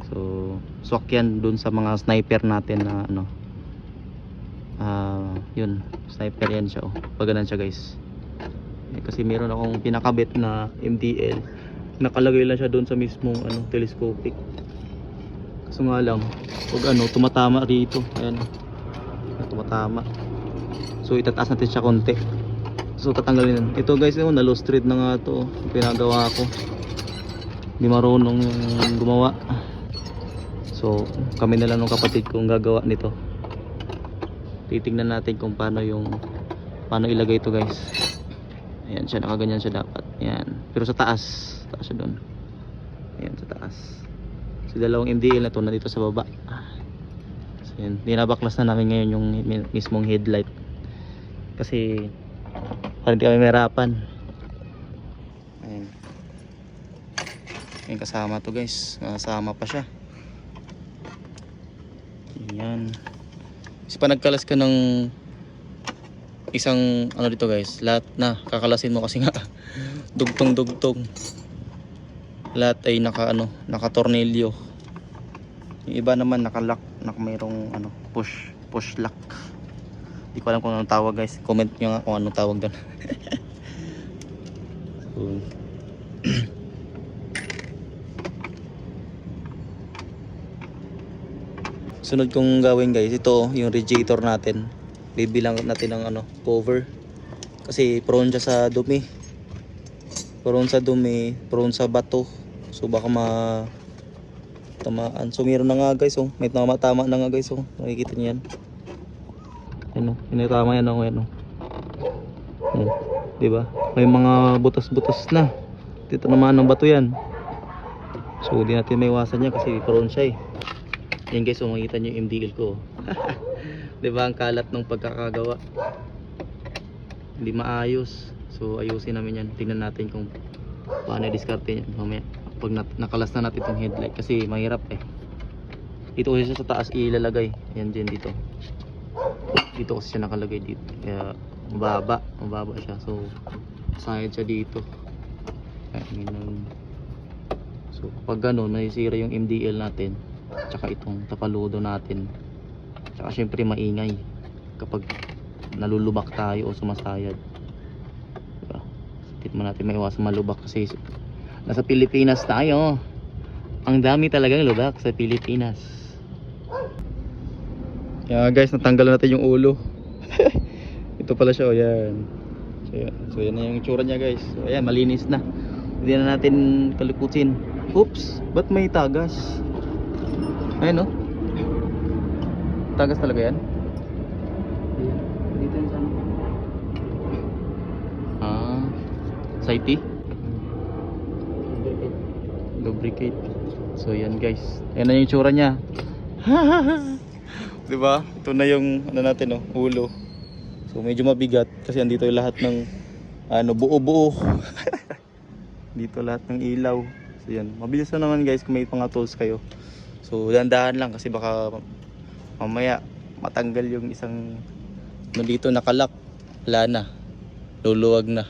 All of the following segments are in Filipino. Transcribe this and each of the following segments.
So swak yan dun sa mga sniper natin na ano, yun, sniper yan siya, oh. Pag ganun siya guys. Kasi meron akong pinakabit na MDL, nakalagay lang siya doon sa mismong ano, telescopic. Kaso nga lang, pag ano, tumatama rito, ayan, tumatama. So itataas natin siya konti. So tatanggalin. Ito guys, na lost thread na nga to, pinagawa ko. Hindi marunong yung gumawa. So kami na lang ng kapatid kong gagawa nito. Titingnan natin kung paano ilagay ito guys. Ayan siya, nakaganyan siya dapat. Ayan. Pero sa taas siya doon. Ayan, sa taas. So dalawang MDL na to nandito sa baba. So ayan, dinabaklas na namin ngayon yung mismong headlight. Kasi parang di kami mahirapan. Ayan. Ayan, kasama to guys. Kasama pa siya. Ayan. Kasi pa nagkalas ka ng isang ano dito guys, lahat na kakalasin mo kasi nga dugtong lahat ay naka-tornilyo. Yung iba naman naka-lock, mayroong ano, push lock. Hindi ko alam kung anong tawag guys, comment nyo nga kung anong tawag doon. So, sunod kong gawin guys, ito yung radiator natin. Bibilang natin ng ano, cover. Kasi prone siya sa dumi. Prone sa bato. So baka tamaan. So meron na nga guys, oh. May tama na nga guys, oh. Makikita niyo yan. Ano, tama yan, oh, ano. Hmm. 'Di ba? May mga butas-butas na. Dito naman ng bato yan. So hindi natin maiwasan yan kasi prone siya eh. Yan guys, oh, makikita niyo yung MDL ko. Diba ang kalat ng pagkakagawa, hindi maayos. So ayusin namin yan. Tingnan natin kung paano i-discarte yan mamaya pag nakalas na natin itong headlight. Kasi mahirap eh. Dito kasi siya sa taas ilalagay. Yan dyan dito. Dito kasi siya nakalagay dito. Kaya mababa siya. So side siya dito. So pag gano'n nasisira yung MDL natin, tsaka itong tapaludo natin. Tsaka syempre maingay kapag nalulubak tayo o sumasayad, diba? Hindi mo natin maiwasan malubak kasi nasa Pilipinas tayo. Ang dami talagang lubak sa Pilipinas. Yan guys, natanggal natin yung ulo. Ito pala siya, oh, yan. So yan na yung itsura niya guys. So ayan, malinis na. Hindi na natin kalikutin. Oops, ba't may tagas? Ayun, oh. Tagas talaga yan? Dito yung sana. Saiti? Lubricate. So yan guys. Yan na yung tsura niya. Diba? Ito na yung ano natin, oh, ulo. So medyo mabigat kasi andito yung lahat ng ano, buo-buo. Dito lahat ng ilaw. So yan. Mabilis na naman guys kung may mga tools kayo. So dandahan lang kasi baka mamaya matanggal yung isang no dito nakalock, wala na, luluwag na.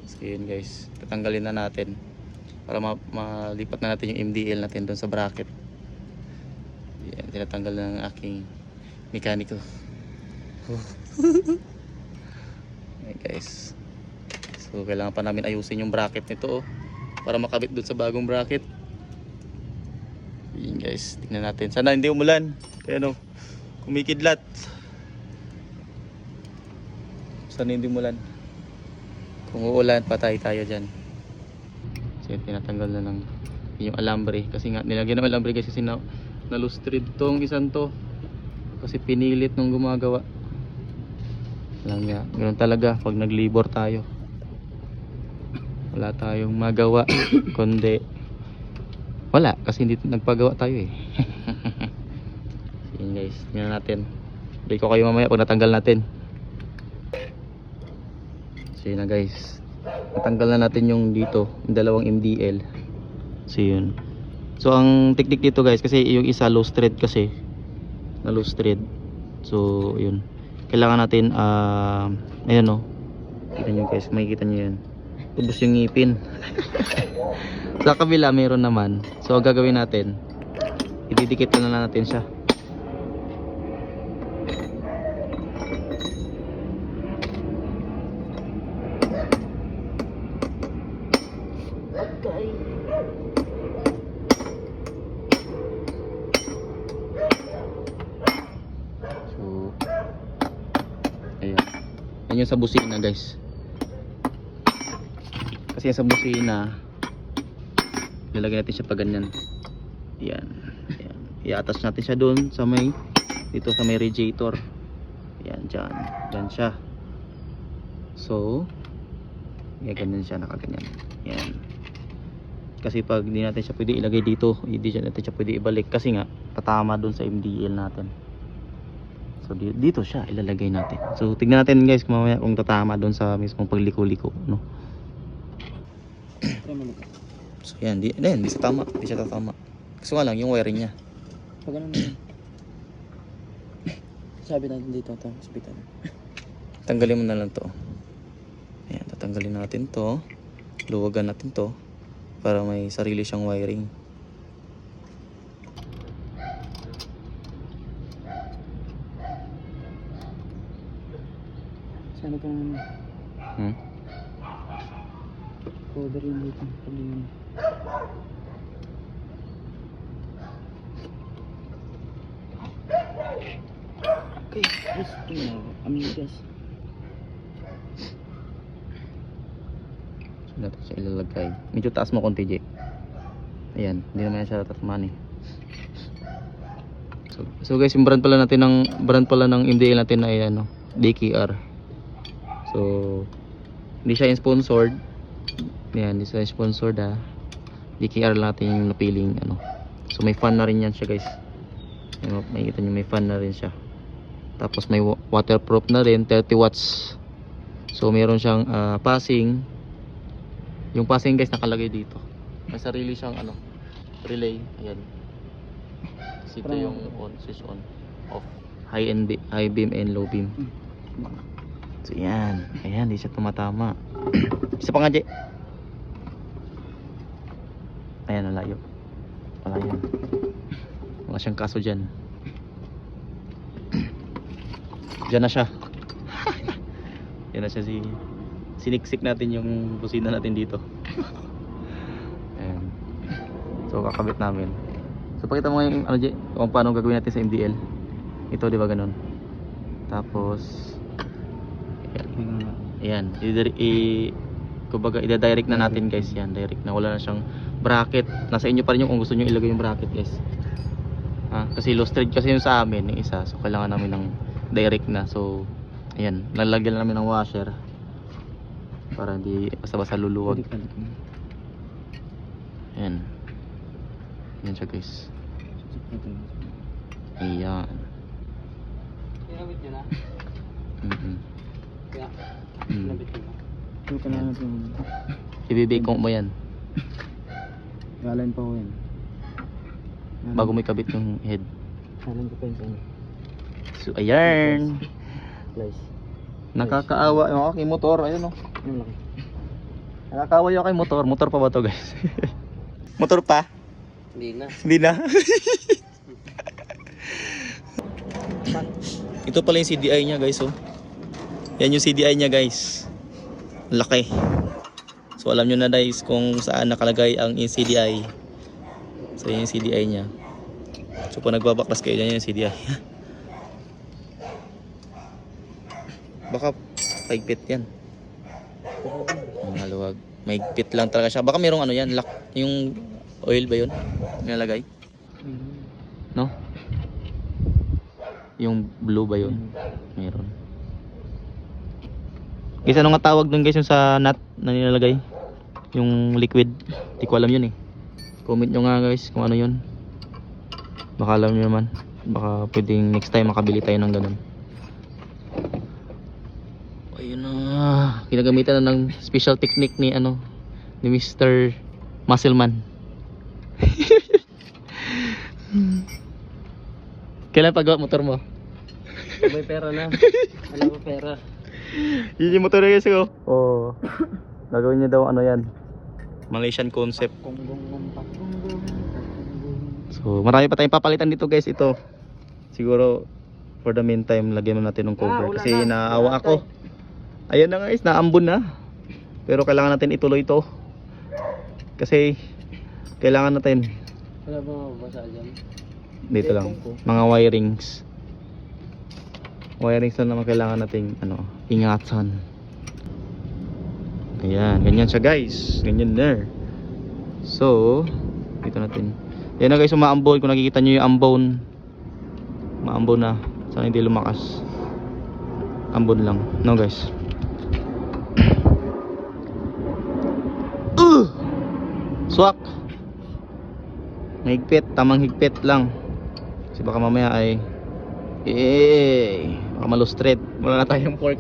So yun guys, tatanggalin na natin para malipat na natin yung MDL natin doon sa bracket. Yan, tinatanggal na ng aking mekaniko. Okay guys, so kailangan pa namin ayusin yung bracket nito, oh, para makabit doon sa bagong bracket. Yan guys, tingnan natin, sana hindi umulan kaya no, kumikidlat. Sana hindi umulan. Kung uulan, patay tayo dyan. So tinatanggal na lang yung alambre. Kasi nga nilagyan ng alambre kasi nalustrid tong isang to. Kasi pinilit nung gumagawa. Alam nga, ganoon talaga pag naglibor tayo. Wala tayong magawa kundi wala, kasi hindi nagpagawa tayo eh. Yan guys, tingnan natin. Break ko kayo mamaya pag natanggal natin. So yun na guys, natanggal na natin yung dito, yung dalawang MDL. So yun. So ang technique dito guys, kasi yung isa low thread kasi, na low thread. So yun, kailangan natin ayan o, kita nyo guys, makikita nyo yan, tubos yung ngipin. Sa kabila mayroon naman. So ang gagawin natin, ididikit na lang natin siya. Okay. So ayan. Yan yung sa busina guys. Kasi sa busina lalagyan natin siya pa ganyan. Yan. Yan. I-attach natin siya doon sa may dito sa may radiator. Yan dyan. Yan siya. So yan, ganyan siya, nakaganyan. Yan. Kasi pag hindi natin siya pwede ilagay dito, hindi natin siya pwede ibalik kasi nga tatama doon sa MDL natin. So dito siya ilalagay natin. So tignan natin guys kung mamaya kung tatama doon sa mismong pagliko-liko, no? So yan, di siya tama, di siya tatama. Kasi nga lang yung wiring niya. Pag ano na. Sabi natin dito ito, sabitan. Tanggalin mo na lang to. Ayan, tatanggalin natin to. Luwagan natin to para may sarili siyang wiring. Sana ka naman. Cover yun dito. Paglingan. Okay, gusto mo. Amigas. So natin siya ilalagay. Medyo taas mo konti, J. Ayan, hindi naman siya tatamaan eh. So guys, yung brand pala ng MDL natin ay ano, DKR. So hindi siya sponsored. Yan, hindi siya sponsored ha. DKR lang natin yung napiling ano. So may fan na rin yan siya guys. Ayan, makikita nyo may fan na rin siya. Tapos may waterproof na rin, 30 watts. So meron siyang passing. Yung passing guys nakalagay dito. May sarili siyang ano, relay. Ayan. Kasi ito yung on, switch on, off, high beam and low beam. So yan, ayan, di siya tumatama. Isa pa nga, Jay. Ayan, nalayo. Wala yan. Wala siyang kaso dyan. Diyan na siya. Yan na siya, siniksik natin yung busina natin dito. Ayan. So kakabit namin. So pakita mo yung ano, Jay, kung paano gagawin natin sa MDL. Ito, di ba ganun? Tapos ayan, kumbaga i-direct na natin guys. Yan, direct na, wala na siyang bracket. Nasa inyo pa rin yung kung gusto nyo ilagay yung bracket guys. Kasi low thread kasi yung sa amin, yung isa. So kailangan namin ng direct na. So ayan, lalagyan namin ng washer para hindi basta-basta luluwag. Ayan. Ayan siya guys. Ayan. Kinabit nyo na? Kaya, kinabit nyo na? Ito na natin. Ibibigong mo yan Galan pa ko yan. bago may kabit yung head. Galan ko pa yun sa inyo. So ayan, Slice. nakakaawa yung aking motor. Ayun o, Yung laki. nakakaawa yung aking motor. Motor pa ba to guys? Motor pa? Hindi na. Hindi na. Ito pala yung CDI niya guys, oh. Yan yung CDI niya guys. Laki. So alam nyo na guys kung saan nakalagay ang CDI. So yan yung CDI niya. So kung nagbabaklas kayo, yan yung CDI. Baka paigpit yan. Maluwag. Maigpit lang talaga siya. Baka mayroong ano yan, lock. Yung oil ba yun? Nilalagay? No? Yung blue ba yun? Meron. Guys, ano nga tawag dun guys yung sa nut na nilalagay? Yung liquid. Hindi ko alam yun eh. Comment nyo nga guys kung ano yun. Baka alam nyo naman. Baka pwedeng next time makabili tayo ng ganun. Ayun na. Ginagamitan na ng special technique ni ano, ni Mr. Muscleman. Kailan pagawa motor mo? May pera na. Wala pa pera. Yun yung motor na guys ko. Oh. Gagawin niya daw ano yan, Malaysian concept. Konggong ng pakonggong. So So marami pa tayong papalitan dito guys. Ito siguro for the meantime lagyan na natin ng cover kasi naawa ako. Ayan na guys, naambon na. Pero kailangan natin ituloy ito. Kasi kailangan natin Wala ba mabasa dyan? dito lang mga wirings. Wirings lang naman kailangan nating ingatan. Ayan, ganyan siya guys. Ganyan na. So, dito natin. Yan na guys, umaambon. Kung nakikita nyo yung ambon, maambon na. Sana hindi lumakas. Ambon lang. No guys. Swak. Mahigpit, tamang higpit lang. Kasi baka mamaya ay baka malustred. Wala na tayong pork.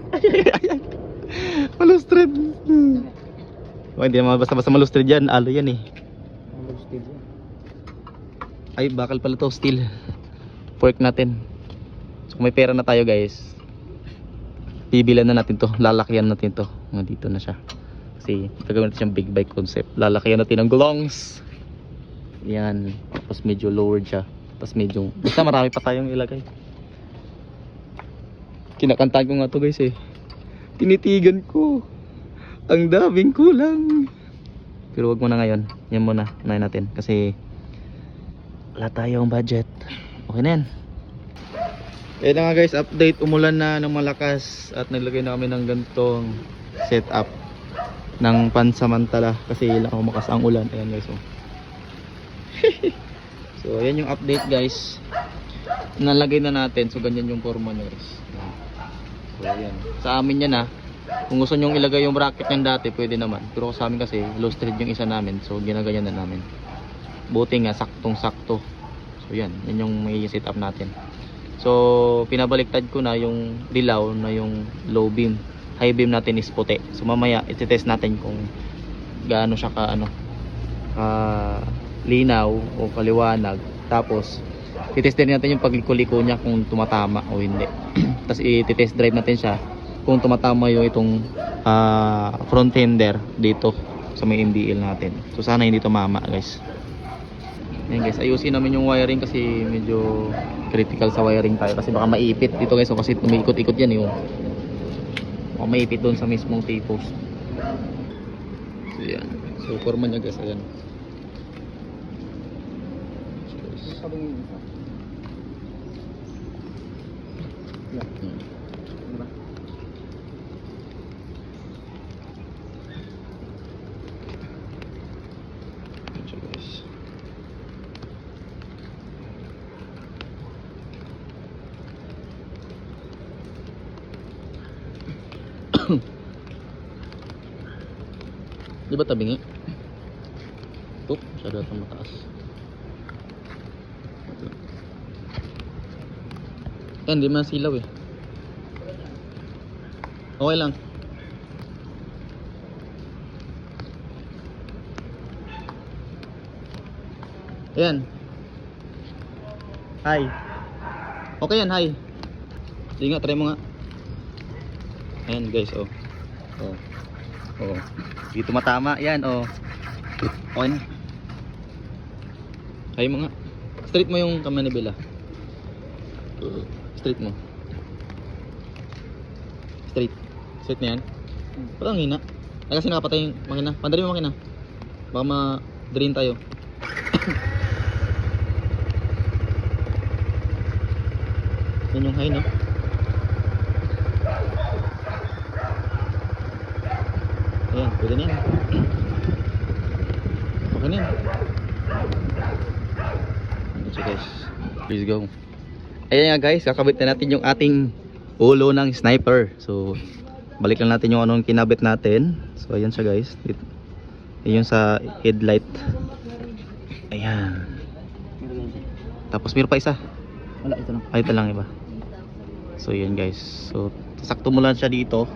Malustred. Hindi naman basta-basta malustred yan. Alo yan eh. Ay bakal pala to, steel. Pork natin. So kung may pera na tayo guys, bibilan na natin to. Lalakyan natin to. Dito na siya. Kasi gagawin natin siyang big bike concept. Lalakyan natin ng gulongs. Yan. Tapos medyo lowered siya. Tapos medyo, basta marami pa tayong ilagay. Kinakantahan ko nga to guys eh. Tinitigan ko. Ang daming kulang. Pero wag muna ngayon. Yan muna. Unahin natin. Kasi wala tayong budget. Okay na yan. Ayan na nga guys. Update. Umulan na ng malakas. At naglagay na kami ng ganitong setup ng pansamantala. Kasi lumakas ang ulan. Ayan guys. So ayan yung update guys. Nalagay na natin. So ganyan yung forma nyo guys. So ayan. Sa amin yan kung gusto nyong ilagay yung bracket nyan dati pwede naman. Pero sa amin kasi low thread yung isa namin. So ginaganyan na namin. Buti nga saktong sakto. So yan. Yan yung may setup natin. So pinabaliktad ko na yung dilaw na yung low beam. High beam natin is puti. So mamaya iti-test natin kung gaano siya ka linaw o kaliwanag. Tapos titest din natin yung pagliko-liko niya kung tumatama o hindi. Tapos i-test drive natin siya kung tumatama yung itong front fender dito sa may MDL natin. So sana hindi tumama guys. Ayan guys, ayusin namin yung wiring kasi medyo critical sa wiring tayo kasi baka maipit dito guys. So kasi umiikot-ikot yan yung baka maipit doon sa mismong T-post. So yan. So forma niya guys, ayan. Di ba tabingi? Ito, masyado itong mataas. Yan, di man silaw eh. Okay lang. Ayan. Hi. Okay yan, hi. Sige nga, try mo nga. Ayan guys, oh. Dito matama, yan, oh. Okay na. Hi mo nga. Straight mo yung kamanibela. Straight mo. Straight. Straight na yan. Parang hina. Ay kasi nakapatay yung makina. Pandali mo makina. Baka ma-drain tayo. Yan yung high, no? Ayan, pwede na yan. Okay na yan. So guys, please go. Ayan nga guys, kakabit na natin yung ating ulo ng sniper. So, balik lang natin yung anong kinabit natin. So, ayan siya guys. Yun yung sa headlight. Ayan. Tapos meron pa isa. Wala, ito lang. Ay, ito lang iba. So, ayan guys. So, sakto mo lang siya dito.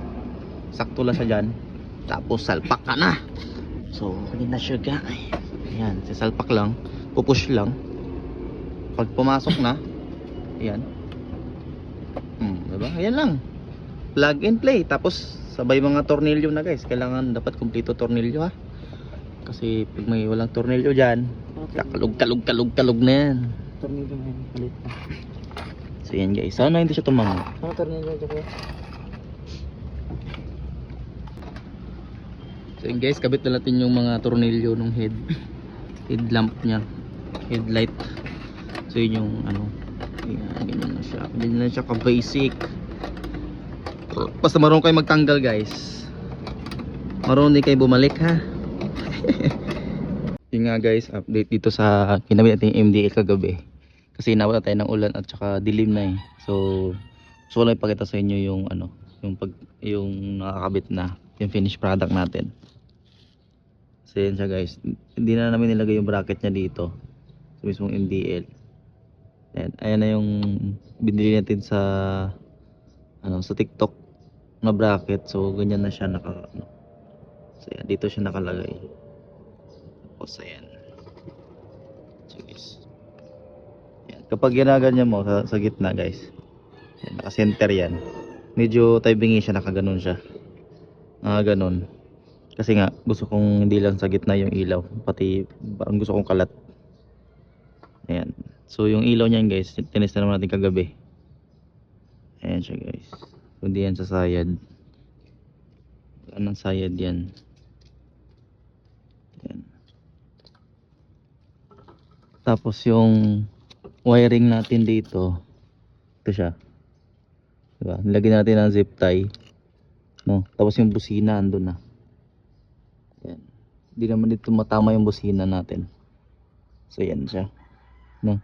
Sakto lang siya dyan. Tapos, salpak ka na. So, ganyan na siya guys. Ayan, sasalpak lang. Pupush lang. Pag pumasok na, ayan. Diba? Ayan lang. Plug and play. Tapos sabay mga tornilyo na guys. Kailangan dapat kumpleto tornilyo ha. Kasi pag may walang tornilyo dyan, kakalog na yan. Tornilyo na yun, palit na. So yan guys, sana hindi siya tumango. Ano tornilyo dyan kuya? So yun guys, kabit na natin yung mga tornilyo ng headlamp niya, headlight. So yun yung ano, ganyan na siya ka basic. Basta marunong kayo magtanggal guys, marunong din kayo bumalik ha. Yun nga guys, update dito sa kinabit natin yung MDL kagabi. Kasi inabot na tayo ng ulan at saka dilim na eh. So gusto ko lang ipakita sa inyo yung ano, yung nakakabit na yung finished product natin. So yan siya guys, hindi na namin nilagay yung bracket niya dito sa mismong MDL. Ayan na yung binili natin sa ano, sa TikTok na bracket. So ganyan na siya so yan, dito siya nakalagay. Tapos ayan. So guys, yan. Kapag ginaganyan mo sa gitna guys, yan, naka-center yan. Medyo typingi siya, nakaganon siya. Ganon. Kasi nga gusto kong hindi lang sa gitna yung ilaw, pati parang gusto kong kalat. Ayan. So yung ilaw niyan guys, tinis na naman natin kagabi. Ayan siya guys. Hindi yan sa sayad. Wala nang sayad yan. Ayan. Tapos yung wiring natin dito, ito siya. Diba? Nilagyan natin ng zip tie. No? Tapos yung busina andun na. Ayan. Hindi naman dito matama yung busina natin. So yan siya. No?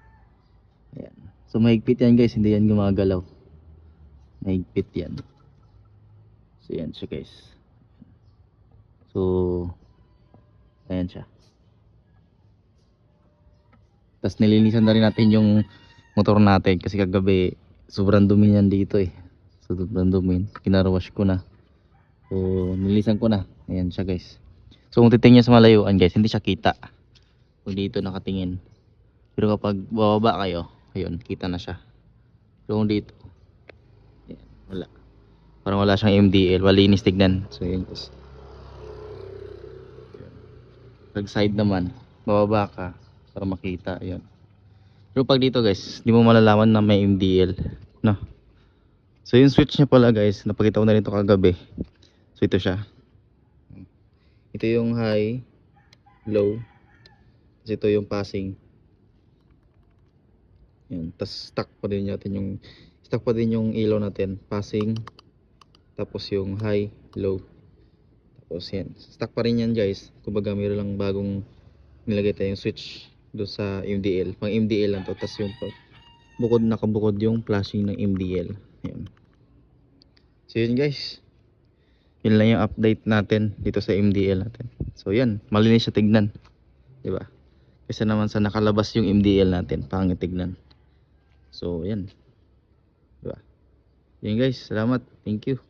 Ayan. So mahigpit yan guys, hindi yan gumagalaw. Mahigpit yan. So yan siya guys. So ayan siya. Tapos nilinisan na rin natin yung motor natin kasi kagabi sobrang dumi yan dito eh. Sobrang dumi. Kinarwash ko na. So nilinisan ko na. Ayan siya guys. So kung titingin sa malayuan guys, hindi siya kita. Kung dito nakatingin. Pero kapag bababa kayo, ayun, kita na siya. Pero kung dito, ayan, wala. Parang wala siyang MDL, malinis tignan. So yun guys. Pag side naman, bababa ka para makita, ayun. Pero pag dito guys, di mo malalaman na may MDL, no? So yung switch niya pala guys, napakita ko na rin ito kagabi. So ito siya. Ito yung high, low. Tapos ito yung passing. Yan, tapos stuck pa din yung ilaw natin, passing. Tapos yung high, low. Tapos yan, stuck pa rin yan guys. Kumbaga mayroon lang bagong nilagay tayong switch doon sa MDL. Pang MDL lang to. Tapos yung nakabukod yung flashing ng MDL. Yan. So yun guys, yun lang yung update natin dito sa MDL natin. So yan, malinis siya tignan, diba? Kasi naman sa nakalabas yung MDL natin, pangit tignan. So yan, diba? Yun guys, salamat, thank you.